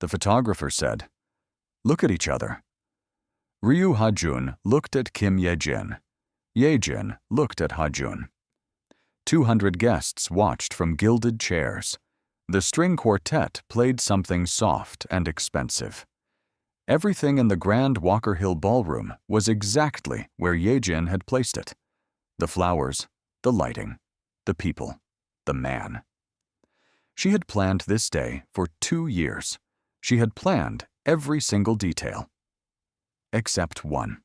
The photographer said, "Look at each other." Ryu Ha-jun looked at Kim Ye-jin. Ye-jin looked at Ha-jun. 200 guests watched from gilded chairs. The string quartet played something soft and expensive. Everything in the grand Walker Hill ballroom was exactly where Ye-jin had placed it. The flowers, the lighting, the people, the man. She had planned this day for 2 years. She had planned every single detail. Except one.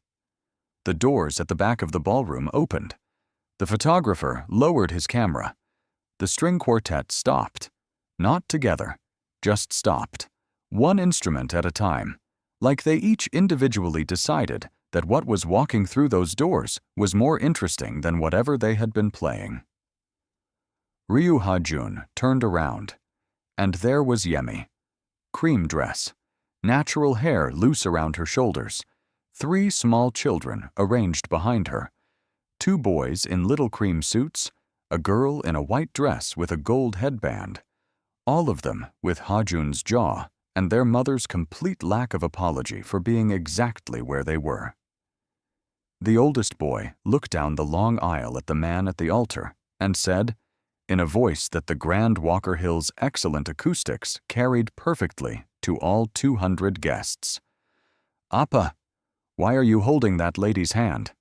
The doors at the back of the ballroom opened. The photographer lowered his camera. The string quartet stopped. Not together, just stopped. One instrument at a time, like they each individually decided that what was walking through those doors was more interesting than whatever they had been playing. Ryu Ha-jun turned around, and there was Yemi. Cream dress, natural hair loose around her shoulders, 3 small children arranged behind her, 2 boys in little cream suits, a girl in a white dress with a gold headband, all of them with Ha-jun's jaw and their mother's complete lack of apology for being exactly where they were. The oldest boy looked down the long aisle at the man at the altar and said, in a voice that the Grand Walker Hill's excellent acoustics carried perfectly to all 200 guests, "Appa, why are you holding that lady's hand?"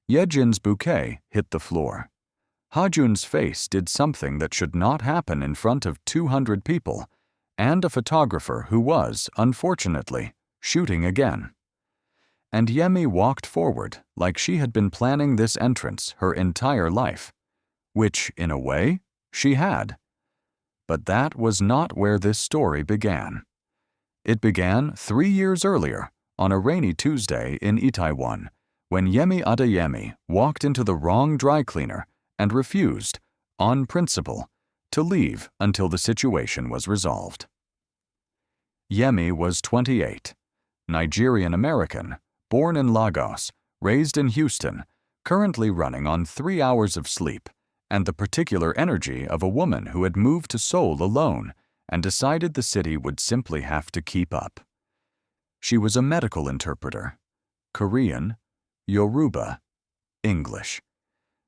Ye-jin's bouquet hit the floor. Ha-jun's face did something that should not happen in front of 200 people, and a photographer who was, unfortunately, shooting again. And Yemi walked forward like she had been planning this entrance her entire life, which, in a way, she had. But that was not where this story began. It began 3 years earlier, on a rainy Tuesday in Itaewon, when Yemi Adeyemi walked into the wrong dry cleaner and refused, on principle, to leave until the situation was resolved. Yemi was 28, Nigerian-American, born in Lagos, raised in Houston, currently running on 3 hours of sleep, and the particular energy of a woman who had moved to Seoul alone and decided the city would simply have to keep up. She was a medical interpreter, Korean, Yoruba, English.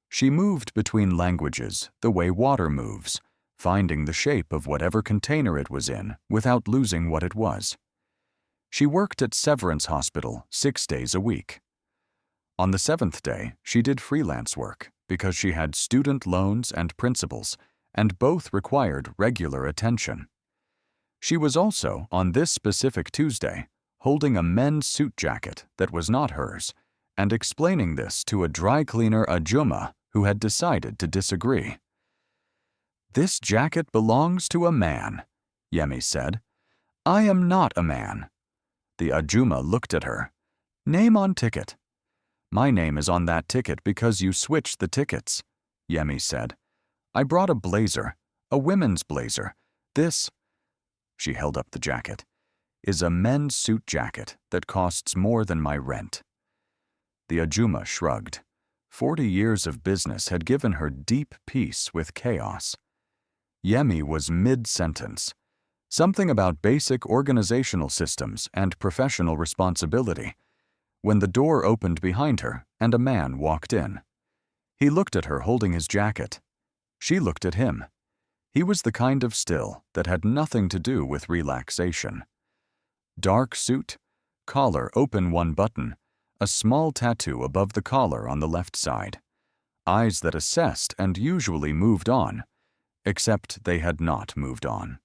She moved between languages the way water moves, finding the shape of whatever container it was in without losing what it was. She worked at Severance Hospital 6 days a week. On the 7th day, she did freelance work because she had student loans and principals, and both required regular attention. She was also, on this specific Tuesday, holding a men's suit jacket that was not hers, and explaining this to a dry cleaner ajumma who had decided to disagree. "This jacket belongs to a man," Yemi said. "I am not a man." The ajumma looked at her. "Name on ticket." "My name is on that ticket because you switched the tickets," Yemi said. "I brought a blazer, a women's blazer. This," she held up the jacket, "is a men's suit jacket that costs more than my rent." The ajumma shrugged. 40 years of business had given her deep peace with chaos. Yemi was mid-sentence. Something about basic organizational systems and professional responsibility, when the door opened behind her and a man walked in. He looked at her holding his jacket. She looked at him. He was the kind of still that had nothing to do with relaxation. Dark suit, collar open one button, a small tattoo above the collar on the left side, eyes that assessed and usually moved on, except they had not moved on.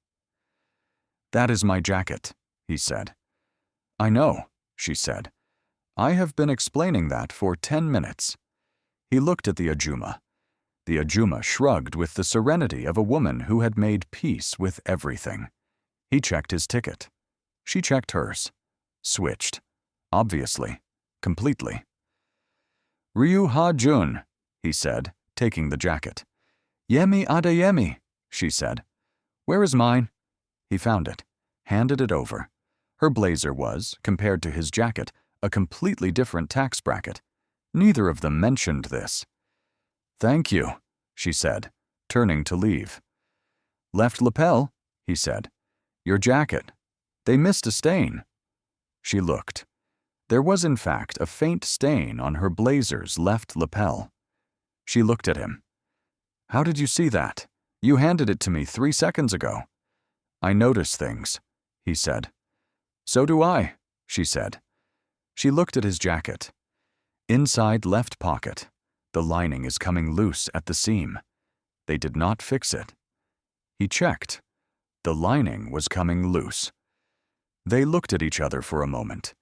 "That is my jacket," he said. "I know," she said. "I have been explaining that for 10 minutes." He looked at the ajumma. The ajumma shrugged with the serenity of a woman who had made peace with everything. He checked his ticket. She checked hers. Switched. Obviously. Completely. "Ryu Ha-jun," he said, taking the jacket. "Yemi Adeyemi," she said. "Where is mine?" He found it, handed it over. Her blazer was, compared to his jacket, a completely different tax bracket. Neither of them mentioned this. "Thank you," she said, turning to leave. "Left lapel," he said. "Your jacket," They missed a stain. She looked. There was in fact a faint stain on her blazer's left lapel. She looked at him. How did you see that? You handed it to me 3 seconds ago. I notice things, he said. So do I, she said. She looked at his jacket. Inside left pocket. The lining is coming loose at the seam. They did not fix it. He checked. The lining was coming loose. They looked at each other for a moment.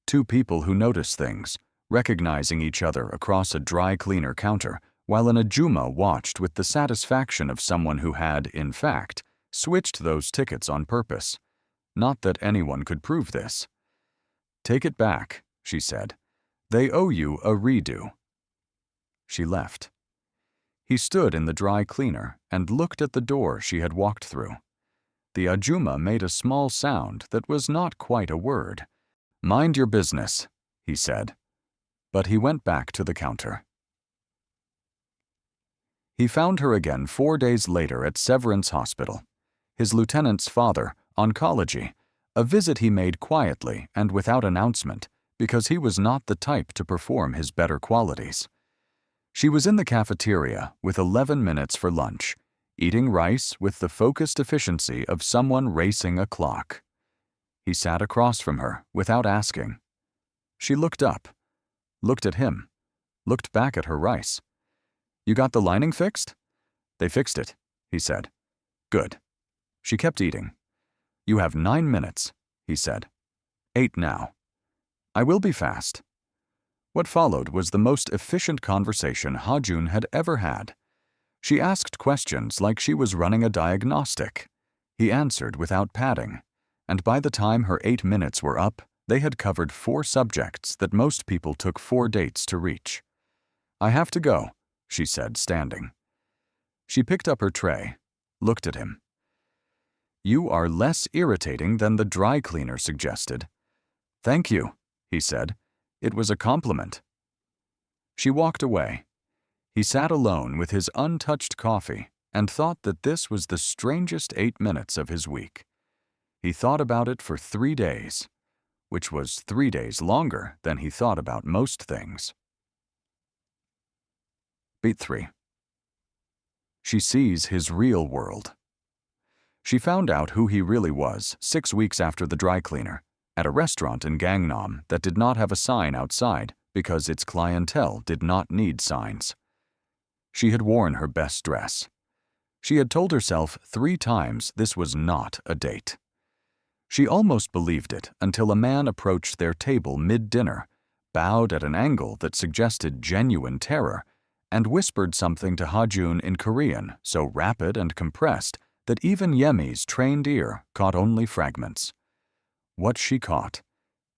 Two people who notice things, recognizing each other across a dry cleaner counter, while an Ajuma watched with the satisfaction of someone who had, in fact, switched those tickets on purpose. Not that anyone could prove this. Take it back, she said. They owe you a redo. She left. He stood in the dry cleaner and looked at the door she had walked through. The Ajuma made a small sound that was not quite a word. Mind your business, he said. But he went back to the counter. He found her again 4 days later at Severance Hospital. His lieutenant's father, oncology, a visit he made quietly and without announcement because he was not the type to perform his better qualities. She was in the cafeteria with 11 minutes for lunch, eating rice with the focused efficiency of someone racing a clock. He sat across from her without asking. She looked up, looked at him, looked back at her rice. You got the lining fixed? They fixed it, he said. Good. She kept eating. You have 9 minutes, he said. 8 now. I will be fast. What followed was the most efficient conversation Ha-Jun had ever had. She asked questions like she was running a diagnostic. He answered without padding, and by the time her 8 minutes were up, they had covered 4 subjects that most people took 4 dates to reach. I have to go, she said, standing. She picked up her tray, looked at him. You are less irritating than the dry cleaner suggested. Thank you, he said. It was a compliment. She walked away. He sat alone with his untouched coffee and thought that this was the strangest 8 minutes of his week. He thought about it for 3 days, which was 3 days longer than he thought about most things. Beat 3. She sees his real world. She found out who he really was 6 weeks after the dry cleaner, at a restaurant in Gangnam that did not have a sign outside because its clientele did not need signs. She had worn her best dress. She had told herself 3 times this was not a date. She almost believed it until a man approached their table mid-dinner, bowed at an angle that suggested genuine terror, and whispered something to Ha-Jun in Korean so rapid and compressed that even Yemi's trained ear caught only fragments. What she caught?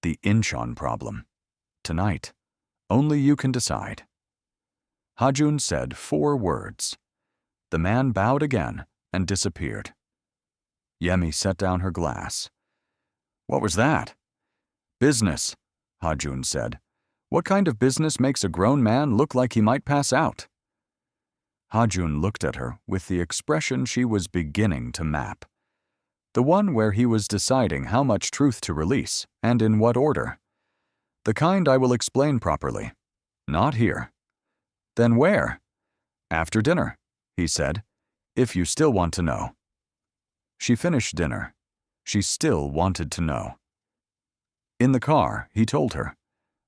The Incheon problem. Tonight. Only you can decide. Ha-Jun said 4 words. The man bowed again and disappeared. Yemi set down her glass. What was that? Business, Ha-Jun said. What kind of business makes a grown man look like he might pass out? Ha-Jun looked at her with the expression she was beginning to map. The one where he was deciding how much truth to release and in what order. The kind I will explain properly. Not here. Then where? After dinner, he said, if you still want to know. She finished dinner. She still wanted to know. In the car, he told her.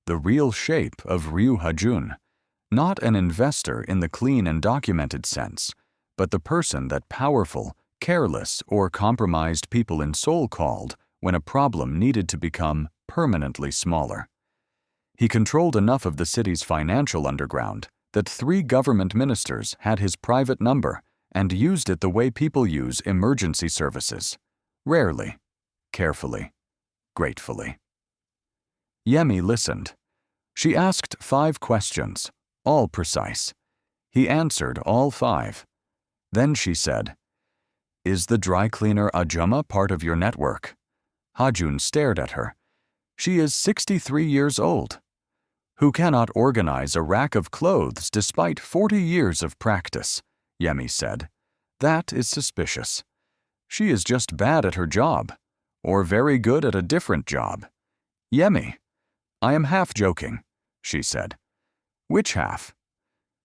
The real shape of Ryu Ha-Jun, not an investor in the clean and documented sense, but the person that powerful, careless, or compromised people in Seoul called when a problem needed to become permanently smaller. He controlled enough of the city's financial underground that 3 government ministers had his private number and used it the way people use emergency services, rarely, carefully, gratefully. Yemi listened. She asked 5 questions, all precise. He answered all 5. Then she said, Is the dry cleaner Ajuma part of your network? Ha-Jun stared at her. She is 63 years old. Who cannot organize a rack of clothes despite 40 years of practice, Yemi said. That is suspicious. She is just bad at her job, or very good at a different job. Yemi, I am half joking, she said. Which half?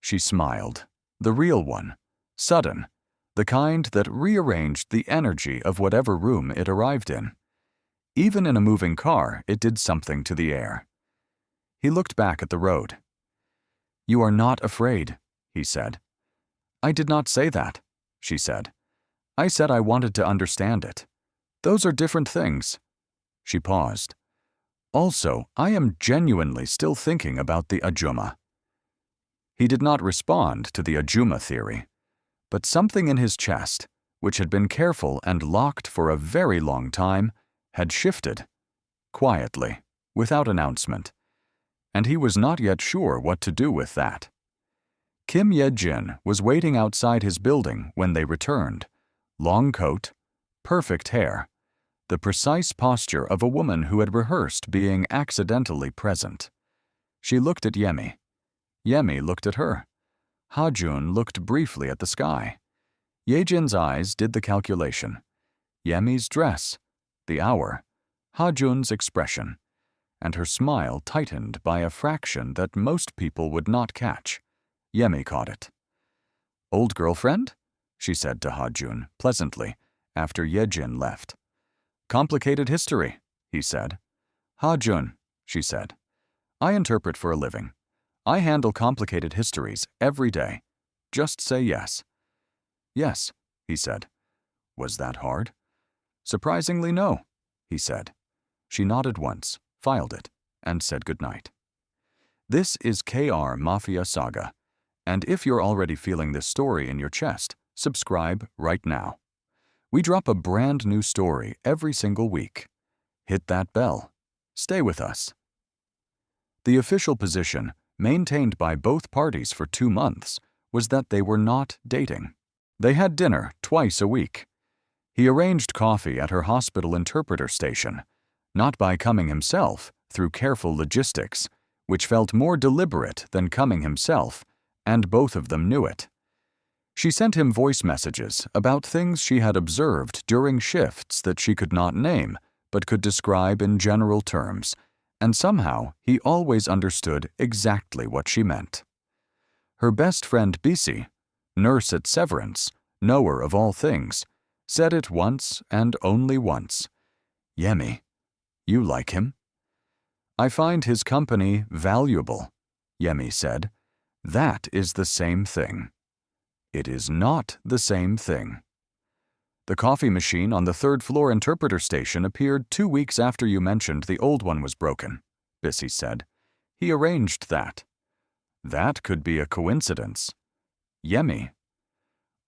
She smiled. The real one. Sudden. The kind that rearranged the energy of whatever room it arrived in. Even in a moving car, it did something to the air. He looked back at the road. You are not afraid, he said. I did not say that, she said. I said I wanted to understand it. Those are different things. She paused. Also, I am genuinely still thinking about the Ajuma. He did not respond to the Ajuma theory, but something in his chest, which had been careful and locked for a very long time, had shifted, quietly, without announcement, and he was not yet sure what to do with that. Kim Ye-jin was waiting outside his building when they returned. Long coat, perfect hair, the precise posture of a woman who had rehearsed being accidentally present. She looked at Yemi. Yemi looked at her. Ha-jun looked briefly at the sky. Ye-jin's eyes did the calculation. Yemi's dress, the hour, Ha-jun's expression, and her smile tightened by a fraction that most people would not catch. Yemi caught it. Old girlfriend? She said to Ha-jun, pleasantly, after Ye-jin left. Complicated history, he said. Ha-jun, she said. I interpret for a living. I handle complicated histories every day. Just say yes. Yes, he said. Was that hard? Surprisingly, no, he said. She nodded once, filed it, and said goodnight. This is KR Mafia Saga, and if you're already feeling this story in your chest, subscribe right now. We drop a brand new story every single week. Hit that bell. Stay with us. The official position, maintained by both parties for 2 months, was that they were not dating. They had dinner twice a week. He arranged coffee at her hospital interpreter station, not by coming himself, through careful logistics, which felt more deliberate than coming himself, and both of them knew it. She sent him voice messages about things she had observed during shifts that she could not name, but could describe in general terms, and somehow he always understood exactly what she meant. Her best friend Bisi, nurse at Severance, knower of all things, said it once and only once. Yemi, you like him? I find his company valuable, Yemi said. That is the same thing. It is not the same thing. The coffee machine on the 3rd floor interpreter station appeared 2 weeks after you mentioned the old one was broken, Bissy said. He arranged that. That could be a coincidence. Yemi.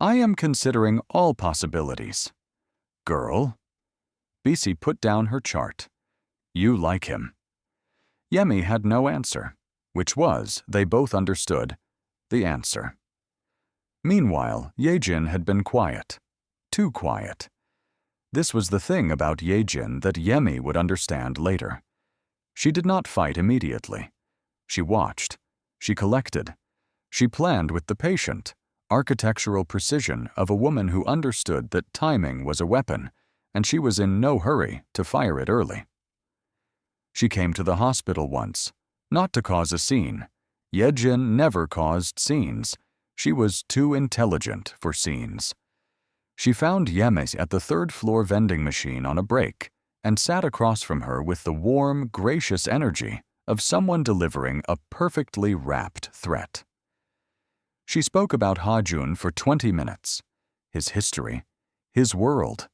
I am considering all possibilities. Girl. Bissy put down her chart. You like him. Yemi had no answer, which was, they both understood, the answer. Meanwhile, Ye-jin had been quiet. Too quiet. This was the thing about Ye-jin that Yemi would understand later. She did not fight immediately. She watched. She collected. She planned with the patient, architectural precision of a woman who understood that timing was a weapon, and she was in no hurry to fire it early. She came to the hospital once, not to cause a scene. Ye-jin never caused scenes. She was too intelligent for scenes. She found Yemi at the 3rd floor vending machine on a break and sat across from her with the warm, gracious energy of someone delivering a perfectly wrapped threat. She spoke about Ha-jun for 20 minutes, his history, his world,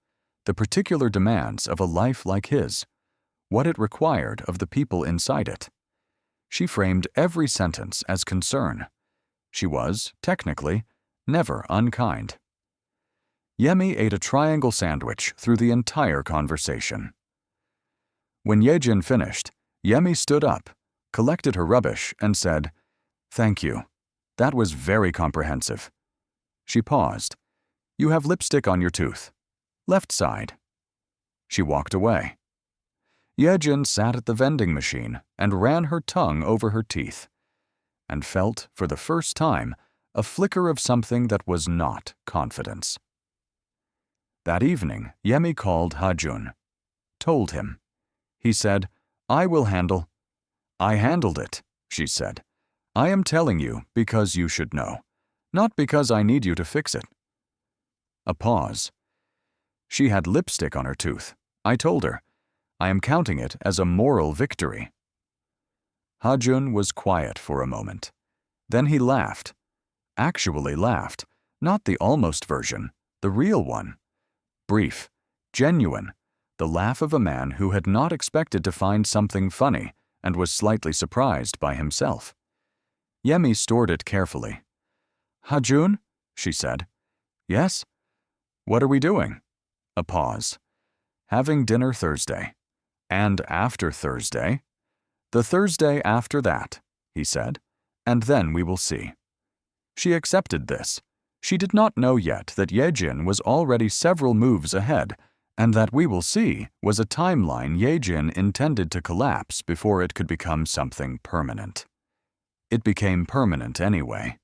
the particular demands of a life like his, what it required of the people inside it. She framed every sentence as concern. She was, technically, never unkind. Yemi ate a triangle sandwich through the entire conversation. When Ye-jin finished, Yemi stood up, collected her rubbish, and said, "Thank you. That was very comprehensive." She paused. "You have lipstick on your tooth. Left side." She walked away. Ye-jin sat at the vending machine and ran her tongue over her teeth, and felt, for the first time, a flicker of something that was not confidence. That evening, Yemi called Ha-jun. told him. He said, "I will handle." "I handled it," she said. "I am telling you because you should know, not because I need you to fix it." A pause. She had lipstick on her tooth. I told her, "I am counting it as a moral victory." Ha-jun was quiet for a moment. Then he laughed. Actually laughed, not the almost version, the real one. Brief, genuine, the laugh of a man who had not expected to find something funny and was slightly surprised by himself. Yemi stored it carefully. "Ha-jun?" she said. "Yes?" "What are we doing?" A pause. "Having dinner Thursday." "And after Thursday?" "The Thursday after that," he said, "and then we will see." She accepted this. She did not know yet that Yejin was already several moves ahead, and that "we will see" was a timeline Yejin intended to collapse before it could become something permanent. It became permanent anyway.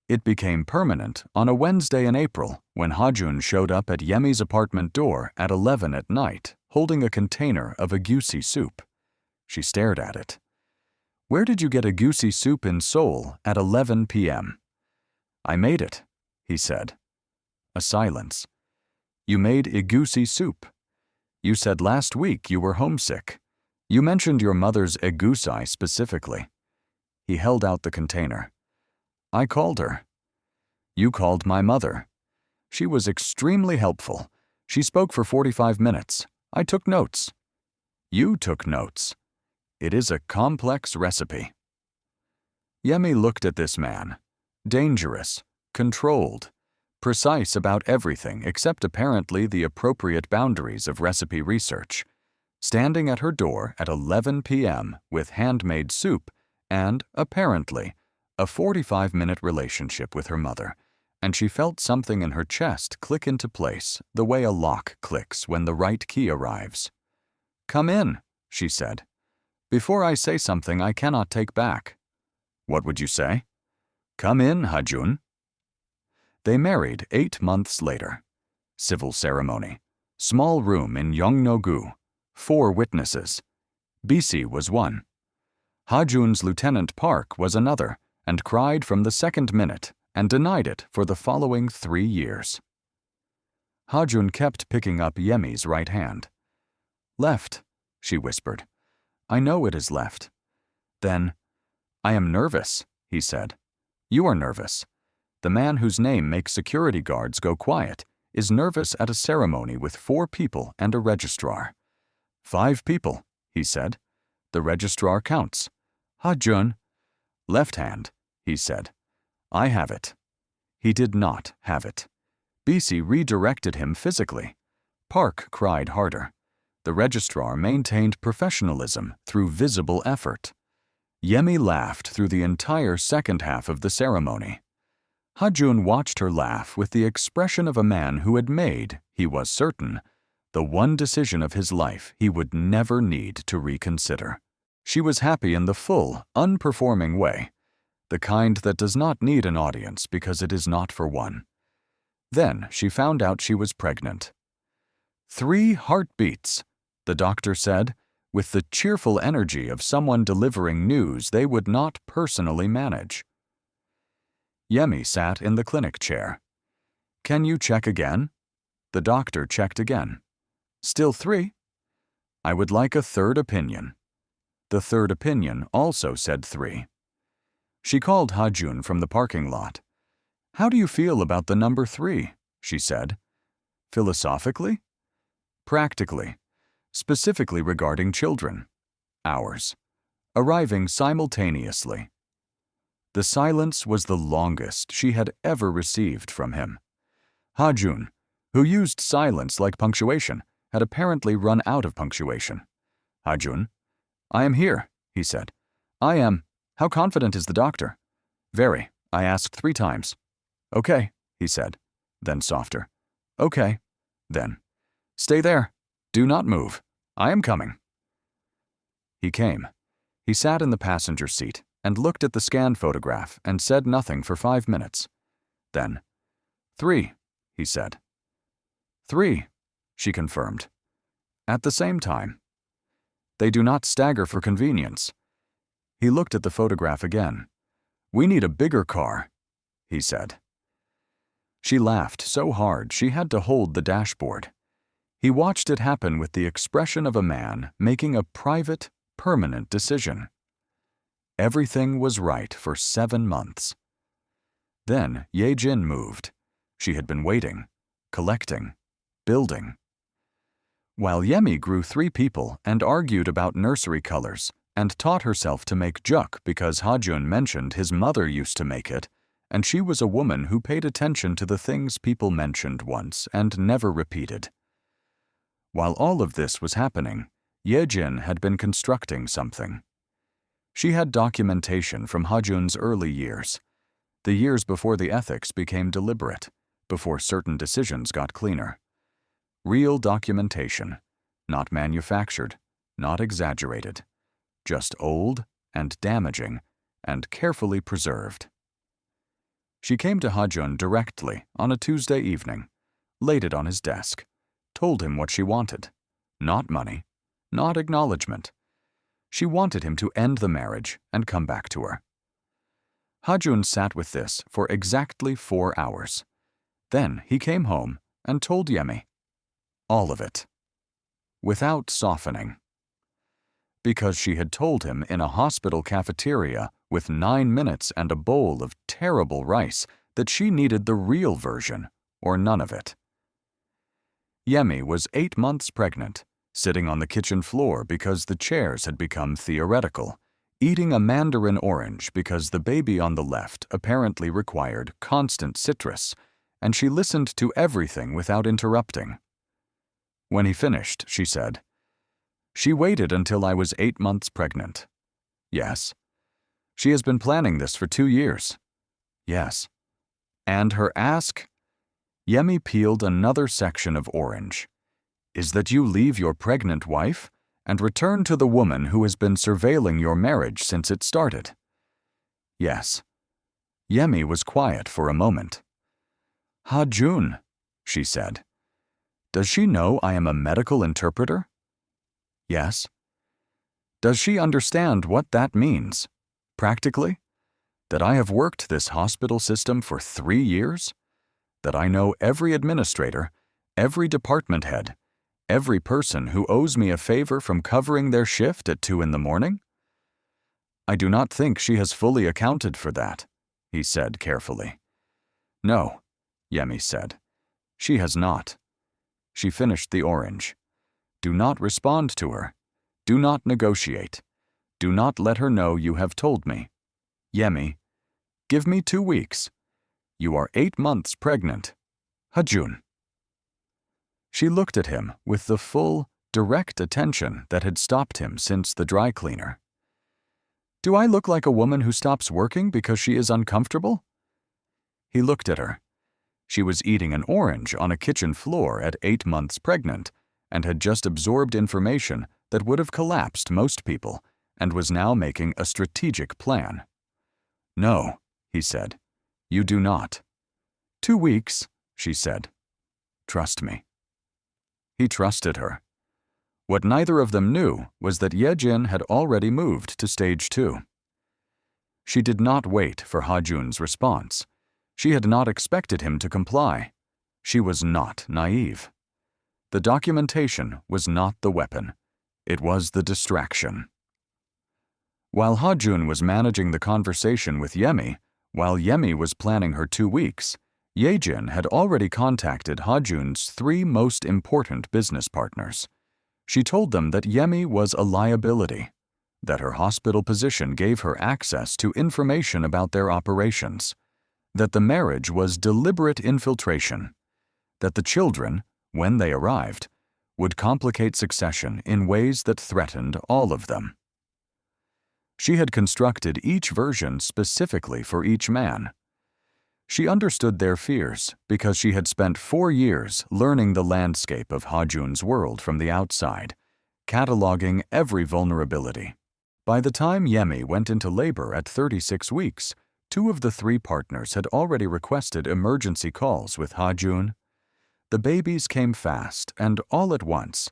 It became permanent on a Wednesday in April when Ha-jun showed up at Yemi's apartment door at 11 at night, holding a container of agusi soup. She stared at it. "Where did you get agusi soup in Seoul at 11 p.m.? "I made it," he said. A silence. "You made agusi soup. You said last week you were homesick. You mentioned your mother's agusai specifically." He held out the container. "I called her." "You called my mother. She was extremely helpful. She spoke for 45 minutes. I took notes." "You took notes. It is a complex recipe." Yemi looked at this man. Dangerous, controlled, precise about everything except apparently the appropriate boundaries of recipe research. Standing at her door at 11 p.m. with handmade soup and, apparently, a 45-minute relationship with her mother, and she felt something in her chest click into place the way a lock clicks when the right key arrives. "Come in," she said. "Before I say something I cannot take back." "What would you say?" "Come in, Ha-jun." They married 8 months later. Civil ceremony. Small room in Yongno-gu. 4 witnesses. Bisi was one. Ha-jun's Lieutenant Park was another, and cried from the second minute and denied it for the following 3 years. Ha-jun kept picking up Yemi's right hand. "Left," she whispered. "I know it is left." Then, "I am nervous," he said. "You are nervous. The man whose name makes security guards go quiet is nervous at a ceremony with 4 people and a registrar." "5 people," he said. "The registrar counts." "Ha-jun." "Left hand," he said. "I have it." He did not have it. Bisi redirected him physically. Park cried harder. The registrar maintained professionalism through visible effort. Yemi laughed through the entire second half of the ceremony. Ha-jun watched her laugh with the expression of a man who had made, he was certain, the one decision of his life he would never need to reconsider. She was happy in the full, unperforming way, the kind that does not need an audience because it is not for one. Then she found out she was pregnant. 3 heartbeats, the doctor said, with the cheerful energy of someone delivering news they would not personally manage. Yemi sat in the clinic chair. "Can you check again?" The doctor checked again. "Still 3? "I would like a third opinion." The third opinion also said 3. She called Ha-jun from the parking lot. "How do you feel about the number 3?" she said. "Philosophically?" "Practically. Specifically regarding children. Ours. Arriving simultaneously." The silence was the longest she had ever received from him. Ha-jun, who used silence like punctuation, had apparently run out of punctuation. "Ha-jun." "I am here," he said. "I am. How confident is the doctor?" "Very. I asked 3 times. "Okay," he said. Then softer. "Okay." Then, "Stay there. Do not move. I am coming." He came. He sat in the passenger seat and looked at the scanned photograph and said nothing for 5 minutes. Then, 3, he said. 3, she confirmed. at the same time. They do not stagger for convenience. He looked at the photograph again. "We need a bigger car," he said. She laughed so hard she had to hold the dashboard. He watched it happen with the expression of a man making a private, permanent decision. Everything was right for 7 months. Then Ye-jin moved. She had been waiting, collecting, building. While Yemi grew 3 people and argued about nursery colors and taught herself to make juk because Ha-jun mentioned his mother used to make it, and she was a woman who paid attention to the things people mentioned once and never repeated. While all of this was happening, Ye-jin had been constructing something. She had documentation from Ha-jun's early years, the years before the ethics became deliberate, before certain decisions got cleaner. Real documentation, not manufactured, not exaggerated, just old and damaging and carefully preserved. She came to Ha-jun directly on a Tuesday evening, laid it on his desk, told him what she wanted. Not money, not acknowledgement. She wanted him to end the marriage and come back to her. Ha-jun sat with this for exactly 4 hours. Then he came home and told Yemi. All of it. Without softening. Because she had told him in a hospital cafeteria with 9 minutes and a bowl of terrible rice that she needed the real version or none of it. Yemi was 8 months pregnant, sitting on the kitchen floor because the chairs had become theoretical, eating a mandarin orange because the baby on the left apparently required constant citrus, and she listened to everything without interrupting. When he finished, she said, "She waited until I was 8 months pregnant." "Yes." "She has been planning this for 2 years." "Yes." "And her ask?" Yemi peeled another section of orange. "Is that you leave your pregnant wife and return to the woman who has been surveilling your marriage since it started?" "Yes." Yemi was quiet for a moment. "Ha-jun," she said. "Does she know I am a medical interpreter?" "Yes." "Does she understand what that means, practically? That I have worked this hospital system for 3 years? That I know every administrator, every department head, every person who owes me a favor from covering their shift at 2 in the morning?" "I do not think she has fully accounted for that," he said carefully. "No," Yemi said. "She has not." She finished the orange. "Do not respond to her. Do not negotiate. Do not let her know you have told me. Yemi, give me 2 weeks. You are 8 months pregnant. Ha-jun." She looked at him with the full, direct attention that had stopped him since the dry cleaner. "Do I look like a woman who stops working because she is uncomfortable?" He looked at her. She was eating an orange on a kitchen floor at 8 months pregnant and had just absorbed information that would have collapsed most people and was now making a strategic plan. "No," he said. "You do not." 2 weeks, she said. "Trust me." He trusted her. What neither of them knew was that Ye-jin had already moved to stage 2. She did not wait for Ha-jun's response. She had not expected him to comply. She was not naive. The documentation was not the weapon. It was the distraction. While Ha-jun was managing the conversation with Yemi, while Yemi was planning her 2 weeks, Ye-jin had already contacted Ha-jun's 3 most important business partners. She told them that Yemi was a liability, that her hospital position gave her access to information about their operations, that the marriage was deliberate infiltration, that the children, when they arrived, would complicate succession in ways that threatened all of them. She had constructed each version specifically for each man. She understood their fears because she had spent 4 years learning the landscape of Ha-jun's world from the outside, cataloging every vulnerability. By the time Yemi went into labor at 36 weeks, 2 of the 3 partners had already requested emergency calls with Ha-jun. The babies came fast and all at once.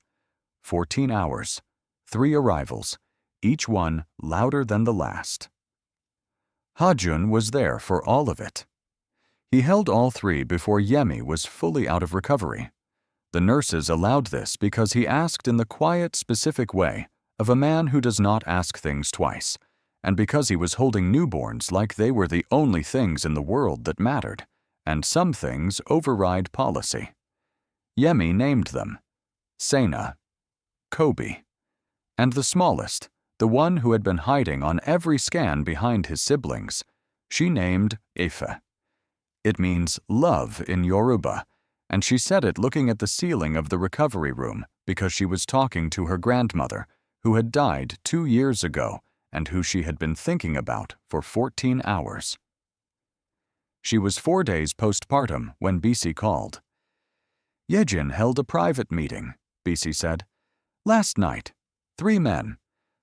14 hours, 3 arrivals, each one louder than the last. Ha-jun was there for all of it. He held all 3 before Yemi was fully out of recovery. The nurses allowed this because he asked in the quiet, specific way of a man who does not ask things twice, and because he was holding newborns like they were the only things in the world that mattered, and some things override policy. Yemi named them Sena, Kobe, and the smallest, the one who had been hiding on every scan behind his siblings, she named Ife. It means love in Yoruba, and she said it looking at the ceiling of the recovery room because she was talking to her grandmother, who had died 2 years ago and who she had been thinking about for 14 hours. She was 4 days postpartum when Bisi called. Yejin held a private meeting, Bisi said. Last night, 3 men.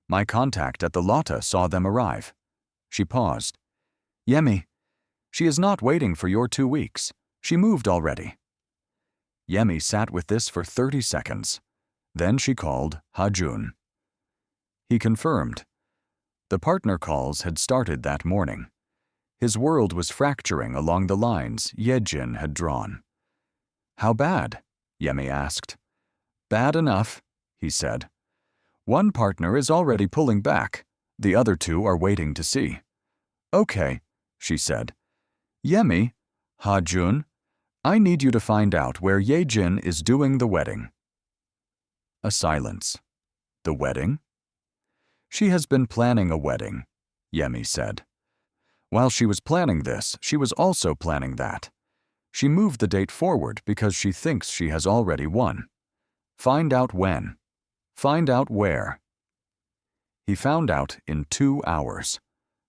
My contact at the Lotta saw them arrive. She paused. Yemi, she is not waiting for your 2 weeks. She moved already. Yemi sat with this for 30 seconds. Then she called Ha-jun. He confirmed. The partner calls had started that morning. His world was fracturing along the lines Yejin had drawn. How bad? Yemi asked. Bad enough, he said. One partner is already pulling back. The other 2 are waiting to see. Okay, she said. Yemi, Ha-jun, I need you to find out where Yejin is doing the wedding. A silence. The wedding? She has been planning a wedding, Yemi said. While she was planning this, she was also planning that. She moved the date forward because she thinks she has already won. Find out when. Find out where. He found out in 2 hours.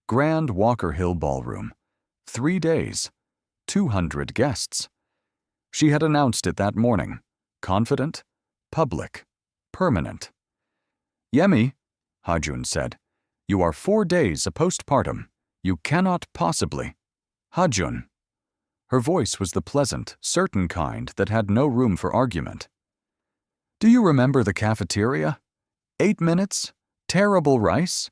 Grand Walker Hill Ballroom. 3 days. 200 guests. She had announced it that morning. Confident, public, permanent. Yemi, Ha-jun said, you are 4 days a postpartum. You cannot possibly. Ha-jun. Her voice was the pleasant, certain kind that had no room for argument. Do you remember the cafeteria? 8 minutes? Terrible rice?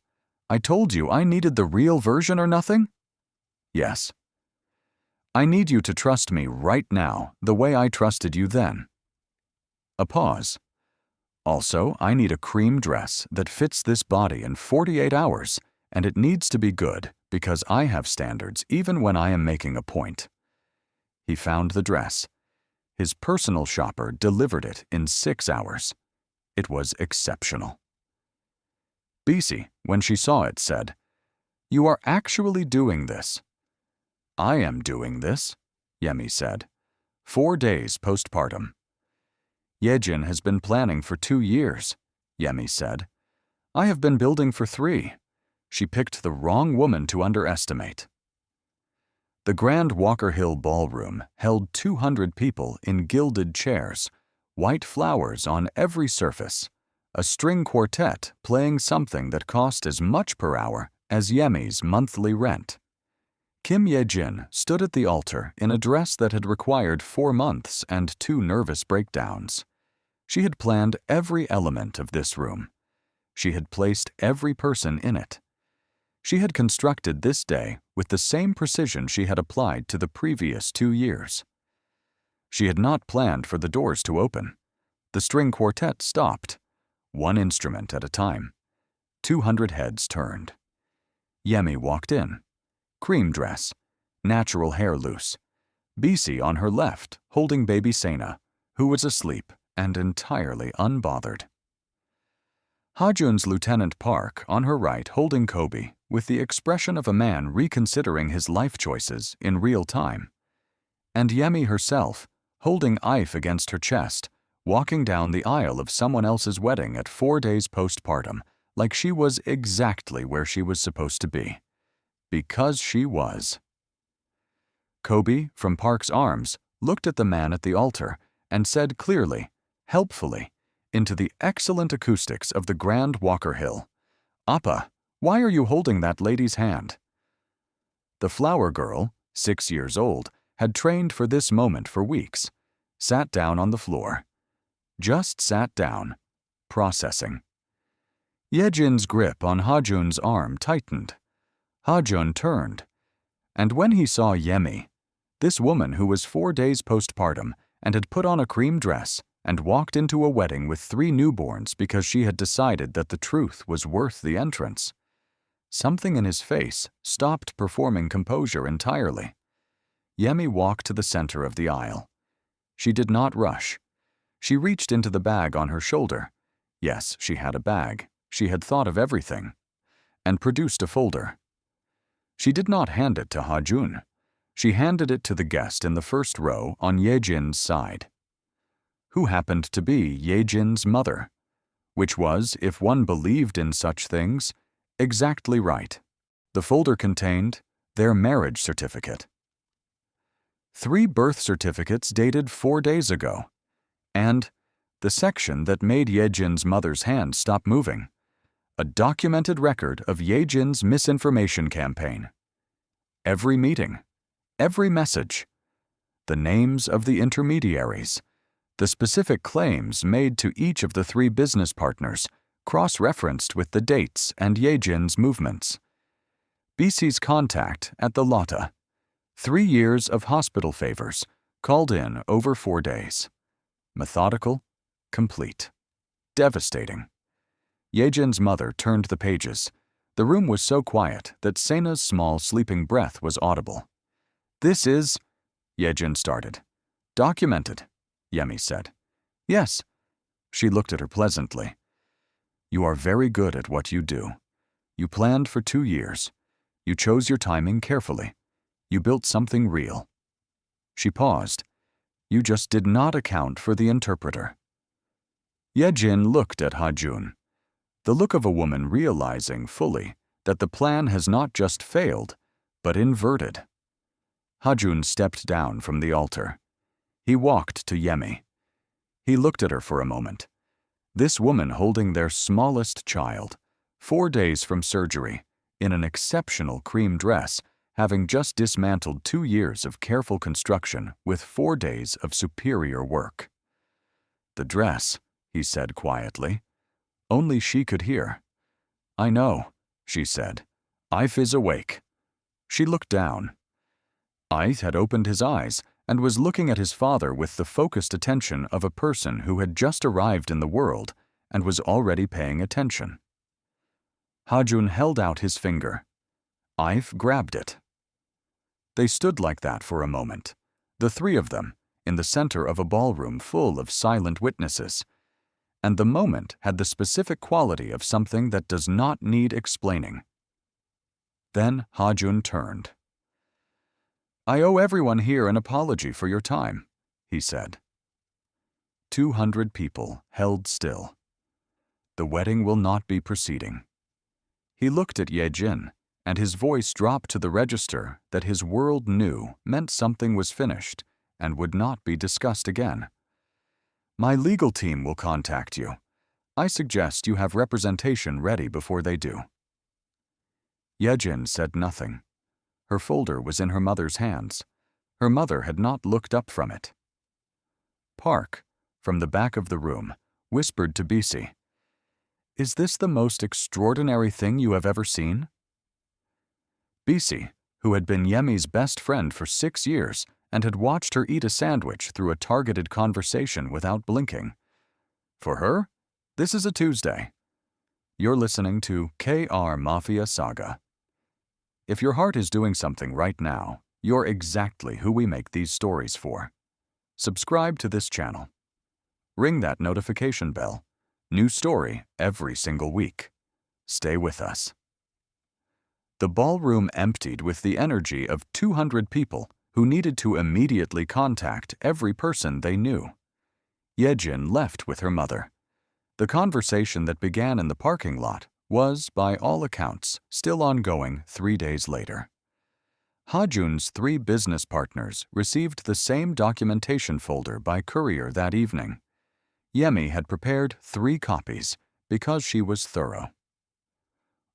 I told you I needed the real version or nothing? Yes. I need you to trust me right now the way I trusted you then. A pause. Also, I need a cream dress that fits this body in 48 hours, and it needs to be good because I have standards even when I am making a point. He found the dress. His personal shopper delivered it in 6 hours. It was exceptional. Bisi, when she saw it, said, You are actually doing this. I am doing this, Yemi said. 4 days postpartum. Yejin has been planning for 2 years, Yemi said. I have been building for 3. She picked the wrong woman to underestimate. The Grand Walker Hill Ballroom held 200 people in gilded chairs, white flowers on every surface, a string quartet playing something that cost as much per hour as Yemi's monthly rent. Kim Ye-jin stood at the altar in a dress that had required 4 months and 2 nervous breakdowns. She had planned every element of this room. She had placed every person in it. She had constructed this day with the same precision she had applied to the previous 2 years. She had not planned for the doors to open. The string quartet stopped, 1 instrument at a time. 200 heads turned. Yemi walked in. Cream dress, natural hair loose. Bisi on her left, holding baby Sena, who was asleep and entirely unbothered. Ha-jun's Lieutenant Park on her right holding Kobe with the expression of a man reconsidering his life choices in real time. And Yemi herself, holding Ife against her chest, walking down the aisle of someone else's wedding at 4 days postpartum, like she was exactly where she was supposed to be. Because she was. Kobe, from Park's arms, looked at the man at the altar and said clearly, helpfully, into the excellent acoustics of the Grand Walker Hill, Appa, why are you holding that lady's hand? The flower girl, 6 years old, had trained for this moment for weeks, sat down on the floor. Just sat down, processing. Yejin's grip on Hajun's arm tightened. Hajun turned, and when he saw Yemi, this woman who was 4 days postpartum and had put on a cream dress and walked into a wedding with 3 newborns because she had decided that the truth was worth the entrance, something in his face stopped performing composure entirely. Yemi walked to the center of the aisle. She did not rush. She reached into the bag on her shoulder. Yes, she had a bag. She had thought of everything. And produced a folder. She did not hand it to Hajun. She handed it to the guest in the first row on Yejin's side, who happened to be Yejin's mother, which was, if one believed in such things, exactly right. The folder contained their marriage certificate. 3 birth certificates dated 4 days ago, and the section that made Yejin's mother's hand stop moving, a documented record of Yejin's misinformation campaign. Every meeting, every message, the names of the intermediaries, the specific claims made to each of the 3 business partners, cross-referenced with the dates and Yejin's movements. BC's contact at the Lotta. 3 years of hospital favors, called in over 4 days. Methodical, complete, devastating. Yejin's mother turned the pages. The room was so quiet that Sena's small sleeping breath was audible. "This is," Yejin started. "Documented," Yemi said. "Yes." She looked at her pleasantly. "You are very good at what you do. You planned for 2 years. You chose your timing carefully. You built something real." She paused. "You just did not account for the interpreter." Yejin looked at Hajun, the look of a woman realizing fully that the plan has not just failed, but inverted. Hajun stepped down from the altar. He walked to Yemi. He looked at her for a moment. This woman holding their smallest child, 4 days from surgery, in an exceptional cream dress, having just dismantled 2 years of careful construction with 4 days of superior work. "The dress," he said quietly. Only she could hear. "I know," she said. "Ife is awake." She looked down. Ife had opened his eyes and was looking at his father with the focused attention of a person who had just arrived in the world and was already paying attention. Hajun held out his finger. Ife grabbed it. They stood like that for a moment, the 3 of them, in the center of a ballroom full of silent witnesses. And the moment had the specific quality of something that does not need explaining. Then Hajun turned. "I owe everyone here an apology for your time," he said. 200 people held still. The wedding will not be proceeding. He looked at Yejin, and his voice dropped to the register that his world knew meant something was finished and would not be discussed again. "My legal team will contact you. I suggest you have representation ready before they do." Yejin said nothing. Her folder was in her mother's hands. Her mother had not looked up from it. Park, from the back of the room, whispered to BC, "Is this the most extraordinary thing you have ever seen?" BC, who had been Yemi's best friend for 6 years and had watched her eat a sandwich through a targeted conversation without blinking. For her, this is a Tuesday. You're listening to KR Mafia Saga. If your heart is doing something right now, you're exactly who we make these stories for. Subscribe to this channel. Ring that notification bell. New story every single week. Stay with us. The ballroom emptied with the energy of 200 people who needed to immediately contact every person they knew. Yejin left with her mother. The conversation that began in the parking lot was, by all accounts, still ongoing 3 days later. Hajun's 3 business partners received the same documentation folder by courier that evening. Yemi had prepared 3 copies because she was thorough.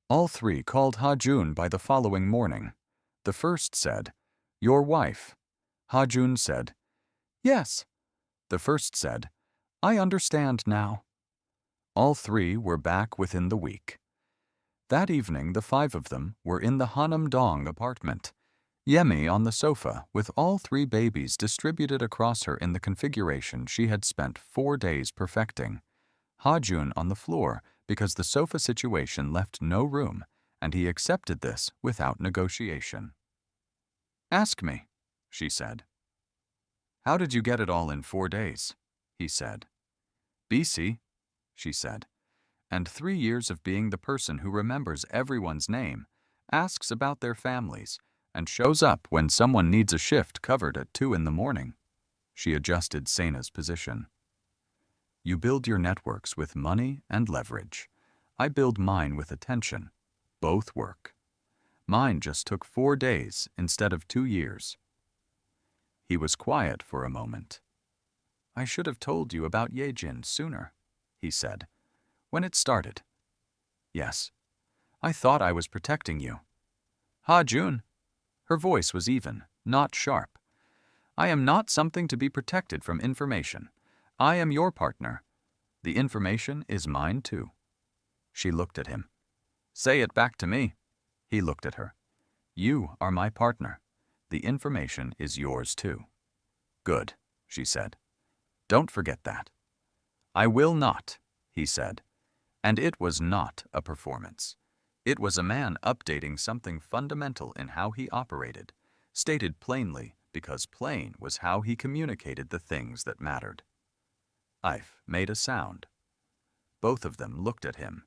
All 3 called Hajun by the following morning. The first said, "Your wife." Hajun said, "Yes." The first said, "I understand now." All three were back within the week. That evening, the five of them were in the Hanam-dong apartment. Yemi on the sofa, with all three babies distributed across her in the configuration she had spent 4 days perfecting. Ha-jun on the floor, because the sofa situation left no room, and he accepted this without negotiation. "Ask me," she said. "How did you get it all in 4 days?" he said. "BC," she said. "And 3 years of being the person who remembers everyone's name, asks about their families, and shows up when someone needs a shift covered at 2 in the morning." She adjusted Sena's position. "You build your networks with money and leverage. I build mine with attention. Both work. Mine just took 4 days instead of 2 years. He was quiet for a moment. "I should have told you about Yejin sooner," he said. "When it started." "Yes. I thought I was protecting you." "Ha-jun." Her voice was even, not sharp. "I am not something to be protected from information. I am your partner. The information is mine too." She looked at him. "Say it back to me." He looked at her. "You are my partner. The information is yours too." "Good," she said. "Don't forget that." "I will not," he said. And it was not a performance. It was a man updating something fundamental in how he operated, stated plainly because plain was how he communicated the things that mattered. Ife made a sound. Both of them looked at him.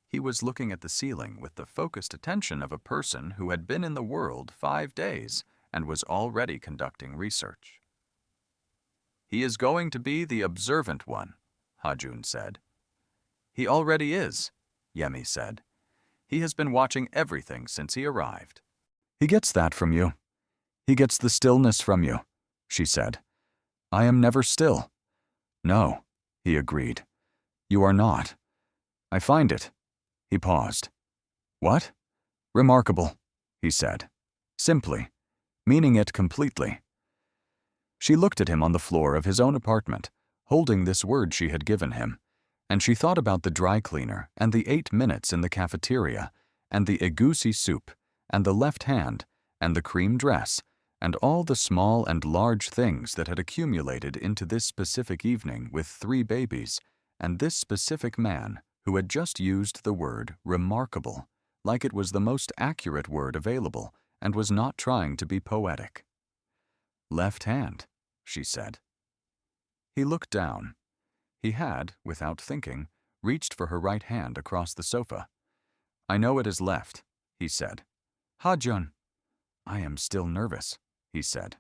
He was looking at the ceiling with the focused attention of a person who had been in the world 5 days and was already conducting research. "He is going to be the observant one," Ha-jun said. "He already is," Yemi said. "He has been watching everything since he arrived." "He gets that from you. He gets the stillness from you," she said. "I am never still." "No," he agreed. "You are not. I find it." He paused. "What?" "Remarkable," he said. Simply, meaning it completely. She looked at him on the floor of his own apartment, holding this word she had given him, and she thought about the dry cleaner and the 8 minutes in the cafeteria and the egusi soup and the left hand and the cream dress and all the small and large things that had accumulated into this specific evening with 3 babies and this specific man who had just used the word remarkable like it was the most accurate word available and was not trying to be poetic. "Left hand," she said. He looked down. He had, without thinking, reached for her right hand across the sofa. "I know it is left," he said. "Ha-jun." "I am still nervous," he said.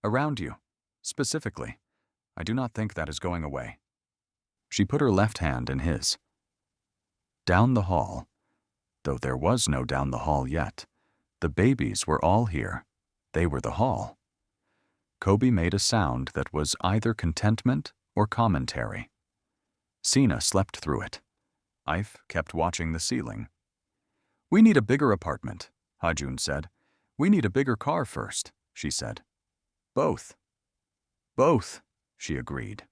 "Around you, specifically. I do not think that is going away." She put her left hand in his. Down the hall, though there was no down the hall yet, the babies were all here. They were the hall. Kobe made a sound that was either contentment or commentary. Sina slept through it. Ife kept watching the ceiling. "We need a bigger apartment," Ha-jun said. "We need a bigger car first," she said. "Both." "Both," she agreed.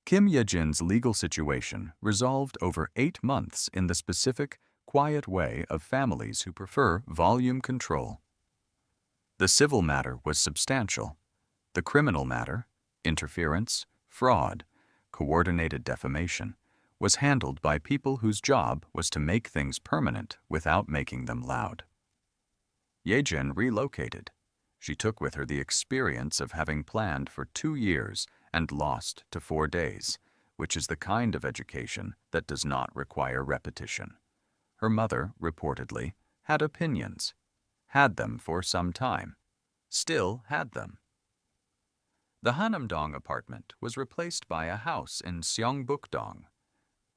Kim Ye-jin's legal situation resolved over 8 months in the specific, quiet way of families who prefer volume control. The civil matter was substantial. The criminal matter, interference, fraud, coordinated defamation, was handled by people whose job was to make things permanent without making them loud. Ye-jin relocated. She took with her the experience of having planned for 2 years and lost to 4 days, which is the kind of education that does not require repetition. Her mother, reportedly, had opinions, had them for some time, still had them. The Hanam-dong apartment was replaced by a house in Seongbuk-dong,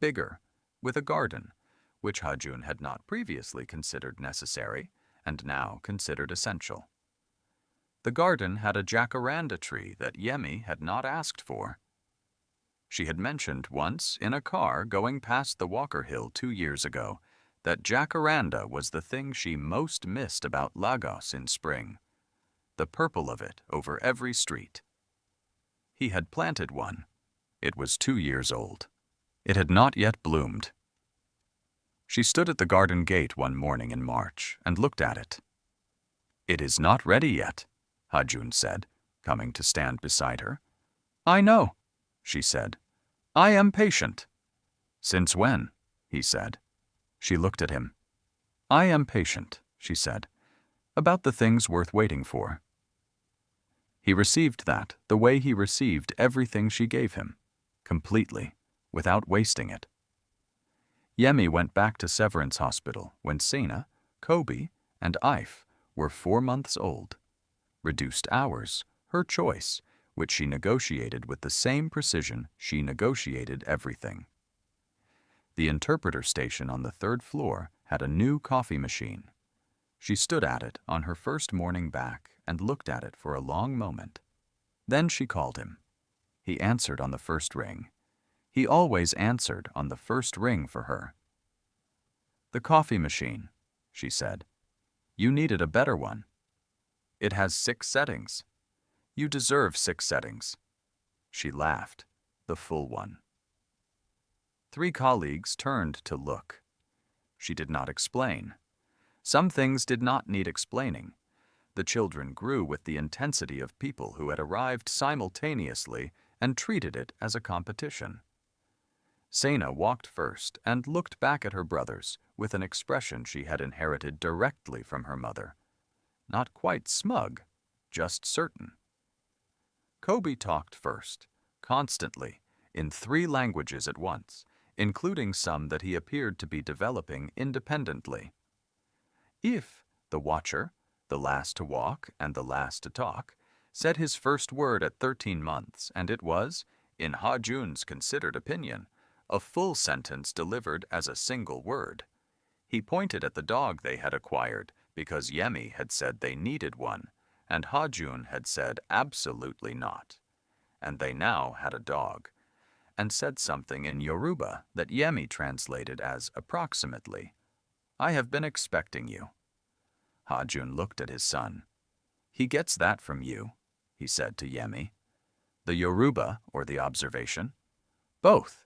bigger, with a garden, which Ha-jun had not previously considered necessary and now considered essential. The garden had a jacaranda tree that Yemi had not asked for. She had mentioned once in a car going past the Walker Hill 2 years ago that jacaranda was the thing she most missed about Lagos in spring, the purple of it over every street. He had planted one. It was 2 years old. It had not yet bloomed. She stood at the garden gate one morning in March and looked at it. "It is not ready yet," Ha-jun said, coming to stand beside her. "I know," she said. "I am patient." "Since when?" he said. She looked at him. "I am patient," she said, "about the things worth waiting for." He received that the way he received everything she gave him, completely, without wasting it. Yemi went back to Severance Hospital when Sena, Kobe, and Ife were 4 months old. Reduced hours, her choice, which she negotiated with the same precision she negotiated everything. The interpreter station on the 3rd floor had a new coffee machine. She stood at it on her first morning back and looked at it for a long moment. Then she called him. He answered on the first ring. He always answered on the first ring for her. "The coffee machine," she said. "You needed a better one. It has 6 settings. You deserve 6 settings." She laughed, the full one. 3 colleagues turned to look. She did not explain. Some things did not need explaining. The children grew with the intensity of people who had arrived simultaneously and treated it as a competition. Sena walked first and looked back at her brothers with an expression she had inherited directly from her mother. Not quite smug, just certain. Kobe talked first, constantly, in 3 languages at once, including some that he appeared to be developing independently. If the watcher, the last to walk and the last to talk, said his first word at 13 months, and it was, in Ha-jun's considered opinion, a full sentence delivered as a single word. He pointed at the dog they had acquired because Yemi had said they needed one, and Ha-jun had said absolutely not. And they now had a dog, and said something in Yoruba that Yemi translated as approximately, "I have been expecting you." Ha-jun looked at his son. "He gets that from you," he said to Yemi. "The Yoruba or the observation?" "Both."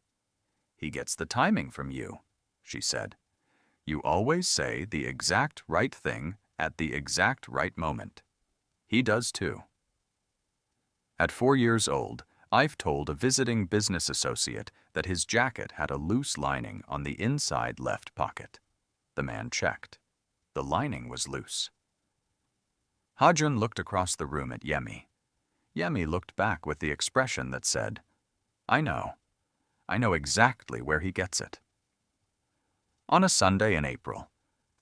"He gets the timing from you," she said. "You always say the exact right thing at the exact right moment. He does too." At 4 years old, Ive told a visiting business associate that his jacket had a loose lining on the inside left pocket. The man checked. The lining was loose. Ha-jun looked across the room at Yemi. Yemi looked back with the expression that said, "I know. I know exactly where he gets it." On a Sunday in April,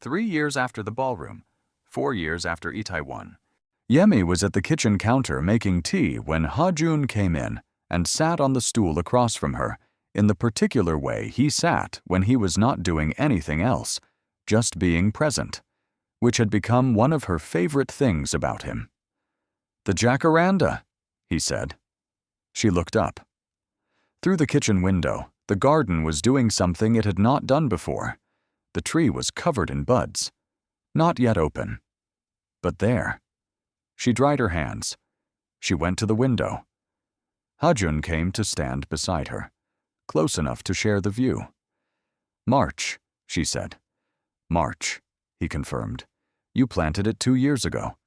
3 years after the ballroom, 4 years after Itaewon, Yemi was at the kitchen counter making tea when Ha-jun came in and sat on the stool across from her in the particular way he sat when he was not doing anything else, just being present, which had become one of her favorite things about him. "The jacaranda," he said. She looked up. Through the kitchen window, the garden was doing something it had not done before. The tree was covered in buds, not yet open, but there. She dried her hands. She went to the window. Ha-jun came to stand beside her, close enough to share the view. "March," she said. "March," he confirmed. "You planted it 2 years ago."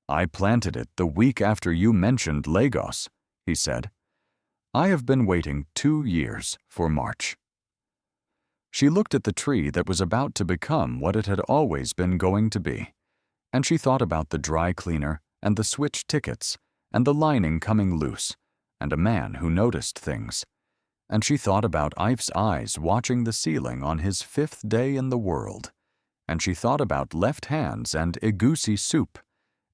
"I planted it the week after you mentioned Lagos," he said. "I have been waiting 2 years for March." She looked at the tree that was about to become what it had always been going to be, and she thought about the dry cleaner and the switch tickets and the lining coming loose and a man who noticed things, and she thought about Ife's eyes watching the ceiling on his 5th day in the world, and she thought about left hands and egusi soup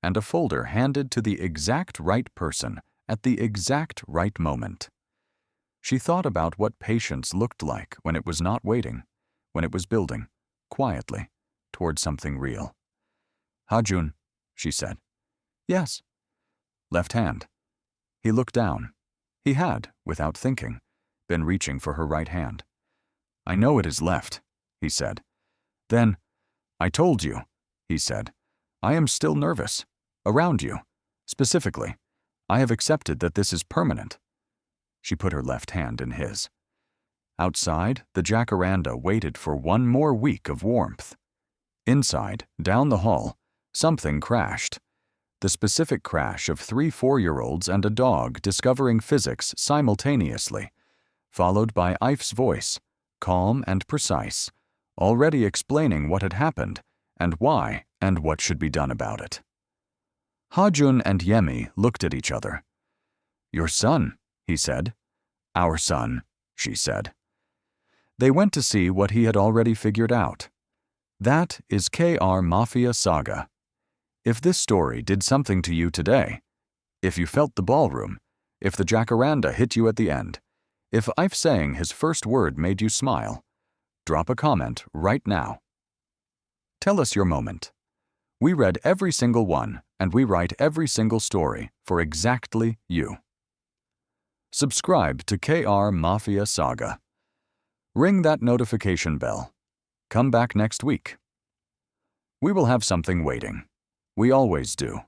and a folder handed to the exact right person at the exact right moment. She thought about what patience looked like when it was not waiting, when it was building, quietly, toward something real. "Ha-jun," she said. "Yes." "Left hand." He looked down. He had, without thinking, been reaching for her right hand. "I know it is left," he said. Then, "I told you," he said. "I am still nervous. Around you. Specifically. I have accepted that this is permanent." She put her left hand in his. Outside, the jacaranda waited for one more week of warmth. Inside, down the hall, something crashed. The specific crash of 3 4-year-olds and a dog discovering physics simultaneously, followed by Ife's voice, calm and precise, already explaining what had happened and why and what should be done about it. Hajun and Yemi looked at each other. "Your son," he said. "Our son," she said. They went to see what he had already figured out. That is KR Mafia Saga. If this story did something to you today, if you felt the ballroom, if the jacaranda hit you at the end, if Ife saying his first word made you smile, drop a comment right now. Tell us your moment. We read every single one, and we write every single story for exactly you. Subscribe to KR Mafia Saga. Ring that notification bell. Come back next week. We will have something waiting. We always do.